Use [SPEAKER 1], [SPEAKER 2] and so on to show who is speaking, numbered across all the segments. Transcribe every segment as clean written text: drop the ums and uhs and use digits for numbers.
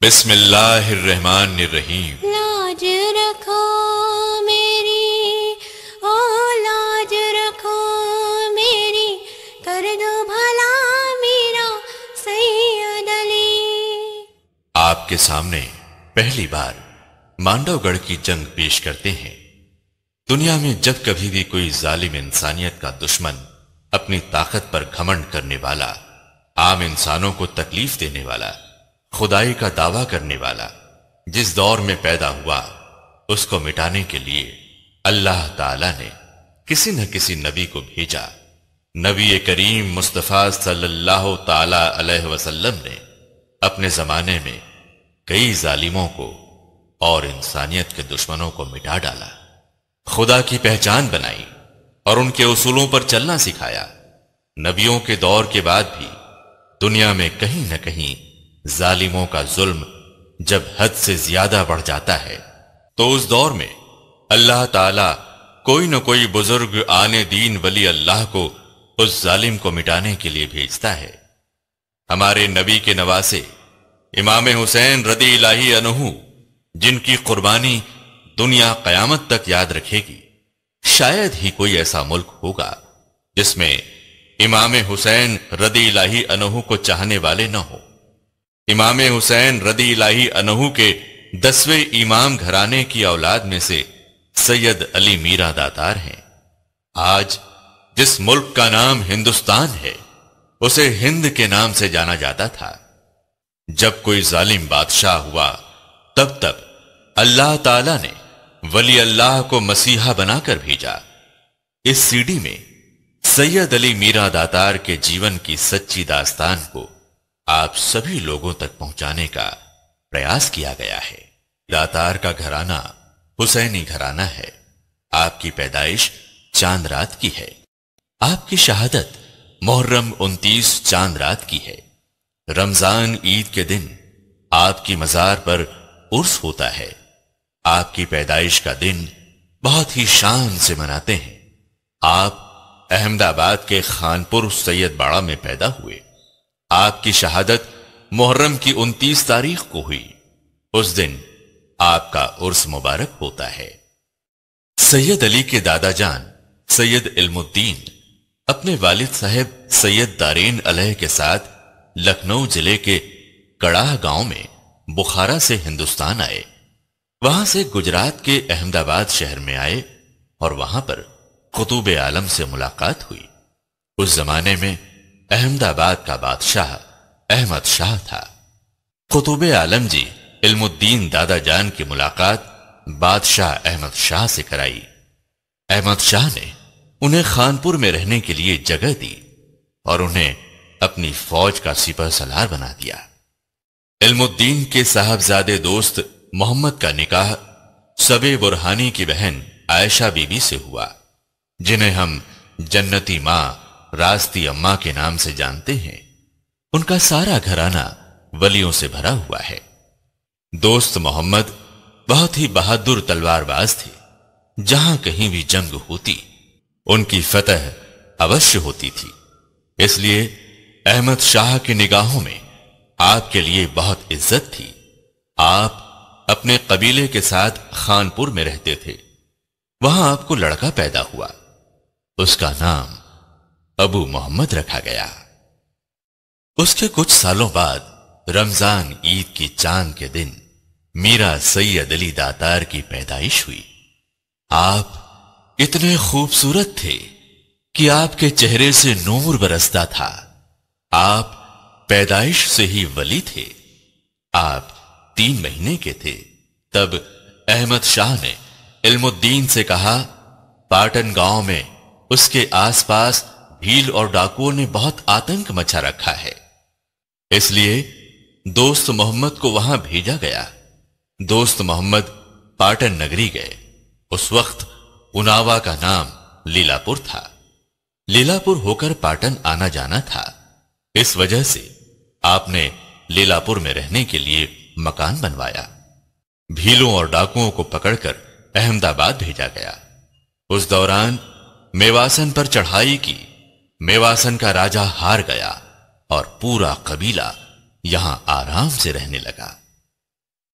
[SPEAKER 1] بسم اللہ الرحمن الرحیم۔
[SPEAKER 2] لاج رکھو میری، او لاج رکھو میری، کر دو بھلا میرا سید علی۔
[SPEAKER 1] آپ کے سامنے پہلی بار مانڈو گڑھ کی جنگ پیش کرتے ہیں۔ دنیا میں جب کبھی بھی کوئی ظالم انسانیت کا دشمن، اپنی طاقت پر گھمنڈ کرنے والا، عام انسانوں کو تکلیف دینے والا، خدائی کا دعویٰ کرنے والا جس دور میں پیدا ہوا، اس کو مٹانے کے لیے اللہ تعالی نے کسی نہ کسی نبی کو بھیجا۔ نبی کریم مصطفیٰ صلی اللہ تعالی علیہ وسلم نے اپنے زمانے میں کئی ظالموں کو اور انسانیت کے دشمنوں کو مٹا ڈالا، خدا کی پہچان بنائی اور ان کے اصولوں پر چلنا سکھایا۔ نبیوں کے دور کے بعد بھی دنیا میں کہیں نہ کہیں ظالموں کا ظلم جب حد سے زیادہ بڑھ جاتا ہے تو اس دور میں اللہ تعالی کوئی نہ کوئی بزرگ آنے دین ولی اللہ کو اس ظالم کو مٹانے کے لیے بھیجتا ہے۔ ہمارے نبی کے نواسے امام حسین رضی اللہ عنہ، جن کی قربانی دنیا قیامت تک یاد رکھے گی، شاید ہی کوئی ایسا ملک ہوگا جس میں امام حسین رضی اللہ عنہ کو چاہنے والے نہ ہو۔ امام حسین رضی اللہ عنہ کے 10ویں امام گھرانے کی اولاد میں سے سید علی میرا داتار ہیں۔ آج جس ملک کا نام ہندوستان ہے، اسے ہند کے نام سے جانا جاتا تھا۔ جب کوئی ظالم بادشاہ ہوا تب اللہ تعالی نے ولی اللہ کو مسیحا بنا کر بھیجا۔ اس سی ڈی میں سید علی میرا داتار کے جیون کی سچی داستان کو آپ سبھی لوگوں تک پہنچانے کا پریاس کیا گیا ہے۔ داتار کا گھرانہ حسینی گھرانہ ہے۔ آپ کی پیدائش چاند رات کی ہے۔ آپ کی شہادت محرم 29 چاند رات کی ہے۔ رمضان عید کے دن آپ کی مزار پر عرس ہوتا ہے۔ آپ کی پیدائش کا دن بہت ہی شان سے مناتے ہیں۔ آپ احمد آباد کے خانپور سید باڑہ میں پیدا ہوئے۔ آپ کی شہادت محرم کی 29 تاریخ کو ہوئی۔ اس دن آپ کا عرس مبارک ہوتا ہے۔ سید علی کے دادا جان سید علم الدین اپنے والد صاحب سید دارین علیہ کے ساتھ لکھنؤ ضلع کے کڑاہ گاؤں میں بخارا سے ہندوستان آئے۔ وہاں سے گجرات کے احمد آباد شہر میں آئے اور وہاں پر قطب عالم سے ملاقات ہوئی۔ اس زمانے میں احمد آباد کا بادشاہ احمد شاہ تھا۔ قطب عالم جی علم الدین دادا جان کی ملاقات بادشاہ احمد شاہ سے کرائی۔ احمد شاہ نے انہیں خانپور میں رہنے کے لیے جگہ دی اور انہیں اپنی فوج کا سپہ سالار بنا دیا۔ علم الدین کے صاحبزادے دوست محمد کا نکاح سبے برہانی کی بہن عائشہ بی بی سے ہوا، جنہیں ہم جنتی ماں راستی اماں کے نام سے جانتے ہیں۔ ان کا سارا گھرانہ ولیوں سے بھرا ہوا ہے۔ دوست محمد بہت ہی بہادر تلوار باز تھے۔ جہاں کہیں بھی جنگ ہوتی ان کی فتح اوشیہ ہوتی تھی۔ اس لیے احمد شاہ کی نگاہوں میں آپ کے لیے بہت عزت تھی۔ آپ اپنے قبیلے کے ساتھ خانپور میں رہتے تھے۔ وہاں آپ کو لڑکا پیدا ہوا، اس کا نام ابو محمد رکھا گیا۔ اس کے کچھ سالوں بعد رمضان عید کی چاند کے دن میرا سید علی داتار کی پیدائش ہوئی۔ آپ اتنے خوبصورت تھے کہ آپ کے چہرے سے نور برستا تھا۔ آپ پیدائش سے ہی ولی تھے۔ آپ 3 مہینے کے تھے تب احمد شاہ نے علم الدین سے کہا، پاٹن گاؤں میں اس کے آس پاس بھیل اور ڈاکوؤں نے بہت آتنک مچا رکھا ہے، اس لیے دوست محمد کو وہاں بھیجا گیا۔ دوست محمد پاٹن نگری گئے۔ اس وقت اناوا کا نام لیلا پور تھا۔ لیلا پور ہو کر پاٹن آنا جانا تھا، اس وجہ سے آپ نے لیلا پور میں رہنے کے لیے مکان بنوایا۔ بھیلوں اور ڈاکوؤں کو پکڑ کر احمد آباد بھیجا گیا۔ اس دوران میواسن پر چڑھائی کی۔ میواسن کا راجہ ہار گیا اور پورا قبیلہ یہاں آرام سے رہنے لگا۔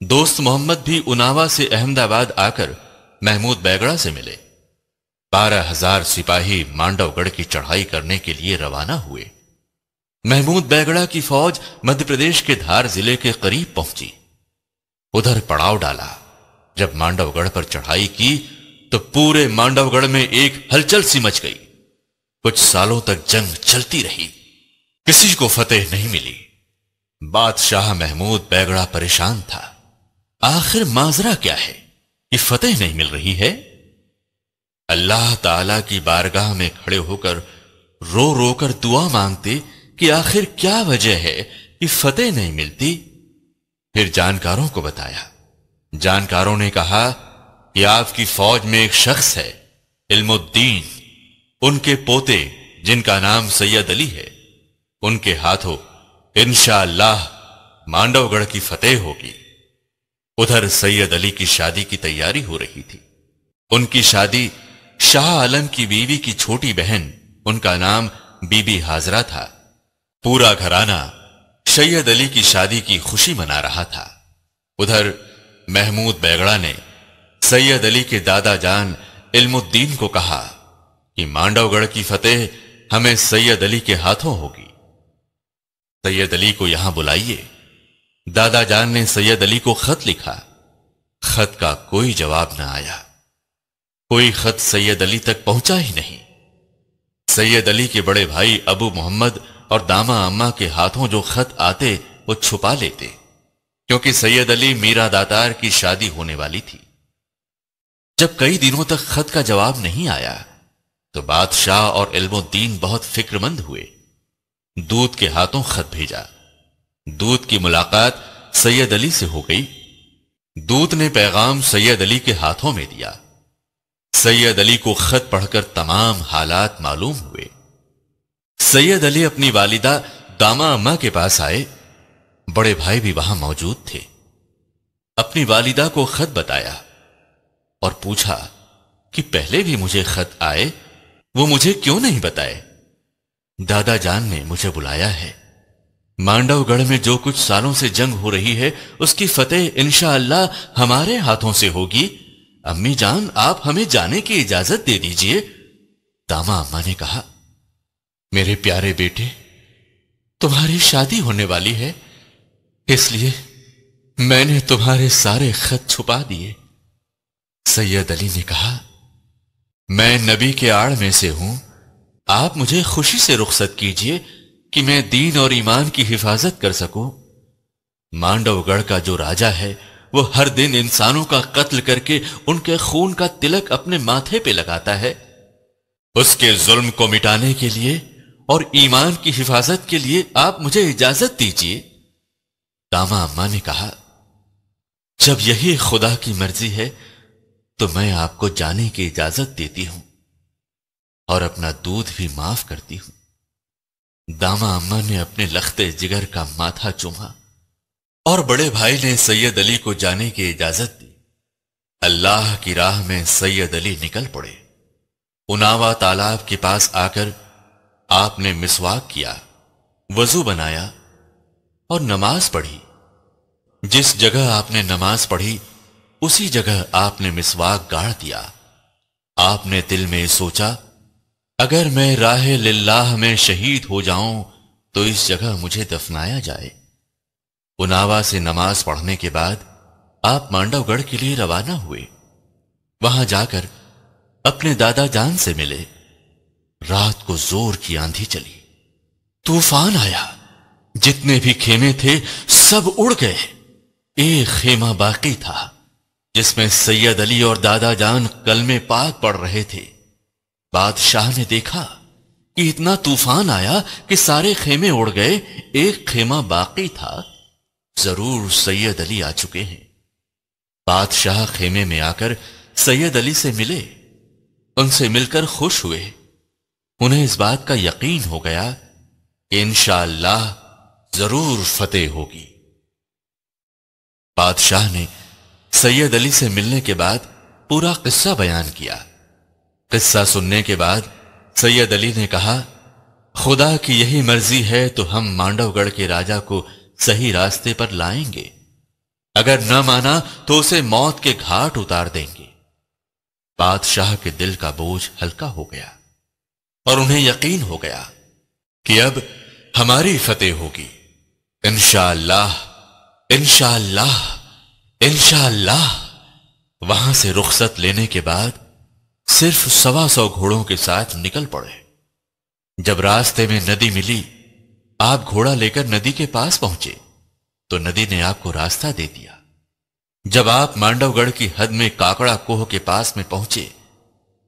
[SPEAKER 1] دوست محمد بھی اناوا سے احمد آباد آ کر محمود بیگڑا سے ملے۔ 12,000 سپاہی مانڈو گڑھ کی چڑھائی کرنے کے لیے روانہ ہوئے۔ محمود بیگڑا کی فوج مدھیہ پردیش کے دھار ضلع کے قریب پہنچی، ادھر پڑاؤ ڈالا۔ جب مانڈو گڑھ پر چڑھائی کی تو پورے مانڈو گڑھ میں ایک ہلچل سی مچ گئی۔ کچھ سالوں تک جنگ چلتی رہی، کسی کو فتح نہیں ملی۔ بادشاہ محمود بیگڑا پریشان تھا، آخر ماجرا کیا ہے کہ فتح نہیں مل رہی ہے؟ اللہ تعالی کی بارگاہ میں کھڑے ہو کر رو رو کر دعا مانگتے کہ آخر کیا وجہ ہے کہ فتح نہیں ملتی۔ پھر جانکاروں کو بتایا۔ جانکاروں نے کہا کہ آپ کی فوج میں ایک شخص ہے علم الدین، ان کے پوتے جن کا نام سید علی ہے، ان کے ہاتھوں انشاءاللہ مانڈو گڑھ کی فتح ہوگی۔ ادھر سید علی کی شادی کی تیاری ہو رہی تھی۔ ان کی شادی شاہ عالم کی بیوی کی چھوٹی بہن، ان کا نام بی بی حاضرہ تھا۔ پورا گھرانہ سید علی کی شادی کی خوشی منا رہا تھا۔ ادھر محمود بیگڑا نے سید علی کے دادا جان علم الدین کو کہا کہ مانڈو گڑھ کی فتح ہمیں سید علی کے ہاتھوں ہوگی، سید علی کو یہاں بلائیے۔ دادا جان نے سید علی کو خط لکھا، خط کا کوئی جواب نہ آیا، کوئی خط سید علی تک پہنچا ہی نہیں۔ سید علی کے بڑے بھائی ابو محمد اور داما اماں کے ہاتھوں جو خط آتے وہ چھپا لیتے، کیونکہ سید علی میرا داتار کی شادی ہونے والی تھی۔ جب کئی دنوں تک خط کا جواب نہیں آیا تو بادشاہ اور علم الدین بہت فکر مند ہوئے۔ دودھ کے ہاتھوں خط بھیجا۔ دودھ کی ملاقات سید علی سے ہو گئی۔ دودھ نے پیغام سید علی کے ہاتھوں میں دیا۔ سید علی کو خط پڑھ کر تمام حالات معلوم ہوئے۔ سید علی اپنی والدہ داما اماں کے پاس آئے، بڑے بھائی بھی وہاں موجود تھے۔ اپنی والدہ کو خط بتایا اور پوچھا کہ پہلے بھی مجھے خط آئے، وہ مجھے کیوں نہیں بتائے؟ دادا جان نے مجھے بلایا ہے، مانڈو گڑھ میں جو کچھ سالوں سے جنگ ہو رہی ہے اس کی فتح انشاءاللہ ہمارے ہاتھوں سے ہوگی۔ امی جان آپ ہمیں جانے کی اجازت دے دیجئے۔ داما اماں نے کہا، میرے پیارے بیٹے، تمہاری شادی ہونے والی ہے، اس لیے میں نے تمہارے سارے خط چھپا دیے۔ سید علی نے کہا، میں نبی کے آڑ میں سے ہوں، آپ مجھے خوشی سے رخصت کیجئے کہ میں دین اور ایمان کی حفاظت کر سکوں۔ مانڈو گڑھ کا جو راجہ ہے وہ ہر دن انسانوں کا قتل کر کے ان کے خون کا تلک اپنے ماتھے پہ لگاتا ہے، اس کے ظلم کو مٹانے کے لیے اور ایمان کی حفاظت کے لیے آپ مجھے اجازت دیجئے۔ داما اماں نے کہا، جب یہی خدا کی مرضی ہے تو میں آپ کو جانے کی اجازت دیتی ہوں اور اپنا دودھ بھی معاف کرتی ہوں۔ داما اماں نے اپنے لختے جگر کا ماتھا چوما اور بڑے بھائی نے سید علی کو جانے کی اجازت دی۔ اللہ کی راہ میں سید علی نکل پڑے۔ اناوا تالاب کے پاس آ کر آپ نے مسواک کیا، وضو بنایا اور نماز پڑھی۔ جس جگہ آپ نے نماز پڑھی اسی جگہ آپ نے مسواک گاڑ دیا۔ آپ نے دل میں سوچا، اگر میں راہ للہ میں شہید ہو جاؤں تو اس جگہ مجھے دفنایا جائے۔ اناوا سے نماز پڑھنے کے بعد آپ مانڈو گڑھ کے لیے روانہ ہوئے۔ وہاں جا کر اپنے دادا جان سے ملے۔ رات کو زور کی آندھی چلی، طوفان آیا، جتنے بھی خیمے تھے سب اڑ گئے۔ ایک خیمہ باقی تھا جس میں سید علی اور دادا جان کلمے پاک پڑھ رہے تھے۔ بادشاہ نے دیکھا کہ اتنا طوفان آیا کہ سارے خیمے اڑ گئے، ایک خیمہ باقی تھا، ضرور سید علی آ چکے ہیں۔ بادشاہ خیمے میں آ کر سید علی سے ملے، ان سے مل کر خوش ہوئے۔ انہیں اس بات کا یقین ہو گیا کہ انشاءاللہ ضرور فتح ہوگی۔ بادشاہ نے سید علی سے ملنے کے بعد پورا قصہ بیان کیا۔ قصہ سننے کے بعد سید علی نے کہا، خدا کی یہی مرضی ہے تو ہم مانڈو گڑھ کے راجہ کو صحیح راستے پر لائیں گے۔ اگر نہ مانا تو اسے موت کے گھاٹ اتار دیں گے۔ بادشاہ کے دل کا بوجھ ہلکا ہو گیا اور انہیں یقین ہو گیا کہ اب ہماری فتح ہوگی۔ انشاءاللہ انشاءاللہ انشاءاللہ۔ وہاں سے رخصت لینے کے بعد صرف 125 گھوڑوں کے ساتھ نکل پڑے۔ جب راستے میں ندی ملی، آپ گھوڑا لے کر ندی کے پاس پہنچے تو ندی نے آپ کو راستہ دے دیا۔ جب آپ مانڈو گڑھ کی حد میں کاکڑا کوہ کے پاس میں پہنچے،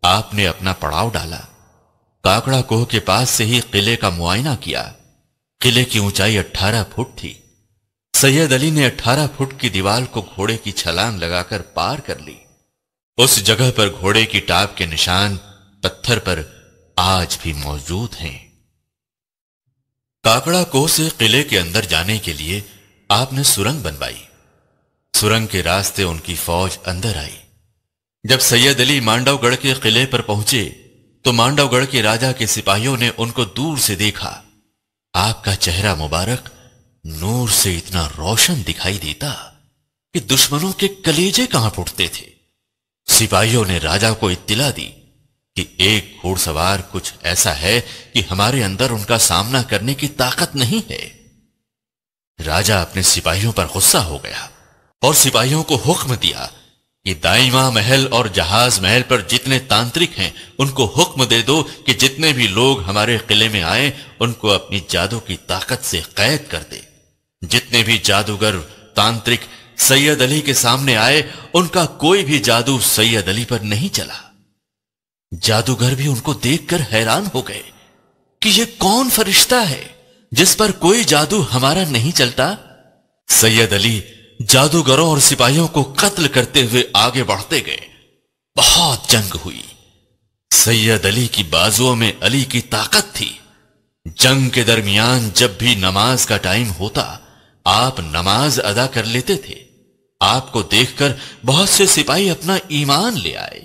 [SPEAKER 1] آپ نے اپنا پڑاؤ ڈالا۔ کاکڑا کوہ کے پاس سے ہی قلعے کا معائنہ کیا۔ قلعے کی اونچائی 18 فٹ تھی۔ سید علی نے 18 فٹ کی دیوار کو گھوڑے کی چھلانگ لگا کر پار کر لی۔ اس جگہ پر گھوڑے کی ٹاپ کے نشان پتھر پر آج بھی موجود ہیں۔ کاکڑا کوہ سے قلعے کے اندر جانے کے لیے آپ نے سرنگ بنوائی۔ سرنگ کے راستے ان کی فوج اندر آئی۔ جب سید علی مانڈو گڑھ کے قلعے پر پہنچے تو مانڈو گڑھ کے راجا کے سپاہیوں نے ان کو دور سے دیکھا۔ آپ کا چہرہ مبارک نور سے اتنا روشن دکھائی دیتا کہ دشمنوں کے کلیجے کانپ اٹھتے تھے۔ سپاہیوں نے راجا کو اطلاع دی کہ ایک گھوڑ سوار کچھ ایسا ہے کہ ہمارے اندر ان کا سامنا کرنے کی طاقت نہیں ہے۔ راجا اپنے سپاہیوں پر غصہ ہو گیا اور سپاہیوں کو حکم دیا کہ دائمہ محل اور جہاز محل پر جتنے تانترک ہیں ان کو حکم دے دو کہ جتنے بھی لوگ ہمارے قلعے میں آئیں ان کو اپنی جادو کی طاقت سے قید کر دے۔ جتنے بھی جادوگر تانترک سید علی کے سامنے آئے ان کا کوئی بھی جادو سید علی پر نہیں چلا۔ جادوگر بھی ان کو دیکھ کر حیران ہو گئے کہ یہ کون فرشتہ ہے جس پر کوئی جادو ہمارا نہیں چلتا۔ سید علی جادوگروں اور سپاہیوں کو قتل کرتے ہوئے آگے بڑھتے گئے۔ بہت جنگ ہوئی۔ سید علی کی بازوؤں میں علی کی طاقت تھی۔ جنگ کے درمیان جب بھی نماز کا ٹائم ہوتا آپ نماز ادا کر لیتے تھے۔ آپ کو دیکھ کر بہت سے سپاہی اپنا ایمان لے آئے۔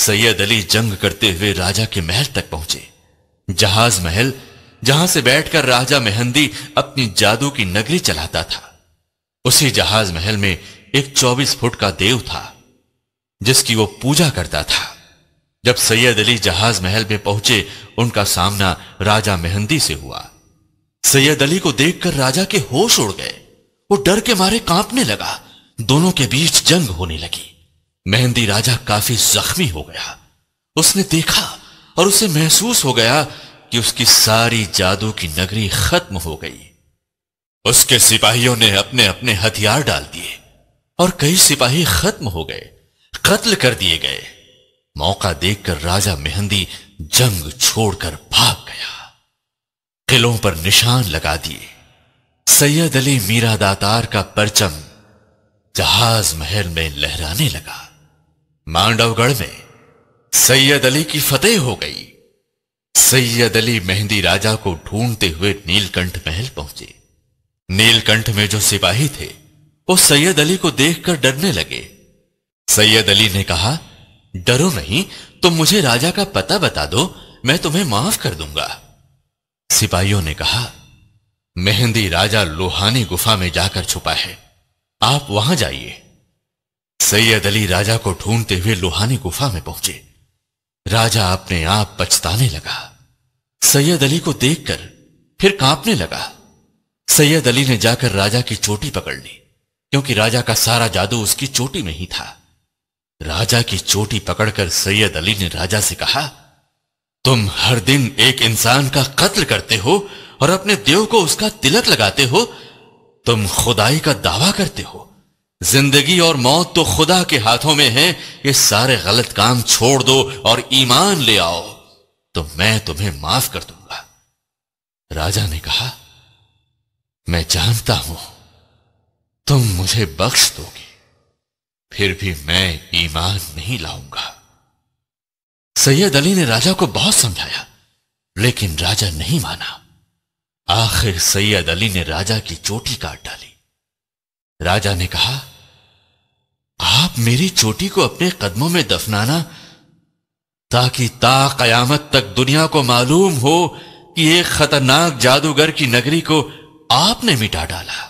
[SPEAKER 1] سید علی جنگ کرتے ہوئے راجا کے محل تک پہنچے۔ جہاز محل جہاں سے بیٹھ کر راجا مہندی اپنی جادو کی نگری چلاتا تھا، اسی جہاز محل میں ایک 24 فٹ کا دیو تھا جس کی وہ پوجا کرتا تھا۔ جب سید علی جہاز محل میں پہنچے ان کا سامنا راجا مہندی سے ہوا۔ سید علی کو دیکھ کر راجا کے ہوش اڑ گئے۔ وہ ڈر کے مارے کانپنے لگا۔ دونوں کے بیچ جنگ ہونے لگی۔ مہندی راجا کافی زخمی ہو گیا۔ اس نے دیکھا اور اسے محسوس ہو گیا کہ اس کی ساری جادو کی نگری ختم ہو گئی۔ اس کے سپاہیوں نے اپنے اپنے ہتھیار ڈال دیے اور کئی سپاہی ختم ہو گئے، قتل کر دیے گئے۔ موقع دیکھ کر راجا مہندی جنگ چھوڑ کر بھاگ گیا۔ قلعوں پر نشان لگا دیے۔ سید علی میرا داتار کا پرچم جہاز محل میں لہرانے لگا۔ مانڈو گڑھ میں سید علی کی فتح ہو گئی۔ سید علی مہندی راجا کو ڈھونڈتے ہوئے نیل کنٹھ محل پہنچے۔ نیل کنٹھ میں جو سپاہی تھے وہ سید علی کو دیکھ کر ڈرنے لگے۔ سید علی نے کہا، ڈرو نہیں، تم مجھے راجا کا پتہ بتا دو، میں تمہیں معاف کر دوں گا۔ سپاہیوں نے کہا، مہندی راجا لوہانی گفا میں جا کر چھپا ہے، آپ وہاں جائیے۔ سید علی راجا کو ڈھونڈتے ہوئے لوہانی گفا میں پہنچے۔ راجا اپنے آپ پچھتانے لگا۔ سید علی کو دیکھ کر پھر کانپنے لگا۔ سید علی نے جا کر راجا کی چوٹی پکڑ لی کیونکہ راجا کا سارا جادو اس کی چوٹی میں ہی تھا۔ راجا کی چوٹی پکڑ کر سید علی نے راجا سے کہا، تم ہر دن ایک انسان کا قتل کرتے ہو اور اپنے دیو کو اس کا تلک لگاتے ہو، تم خدائی کا دعویٰ کرتے ہو، زندگی اور موت تو خدا کے ہاتھوں میں ہے، یہ سارے غلط کام چھوڑ دو اور ایمان لے آؤ تو میں تمہیں معاف کر دوں گا۔ راجا نے کہا، میں جانتا ہوں تم مجھے بخش دو گے، پھر بھی میں ایمان نہیں لاؤں گا۔ سید علی نے راجا کو بہت سمجھایا لیکن راجا نہیں مانا۔ آخر سید علی نے راجا کی چوٹی کاٹ ڈالی۔ راجا نے کہا، آپ میری چوٹی کو اپنے قدموں میں دفنانا تاکہ تا قیامت تک دنیا کو معلوم ہو کہ ایک خطرناک جادوگر کی نگری کو آپ نے مٹا ڈالا۔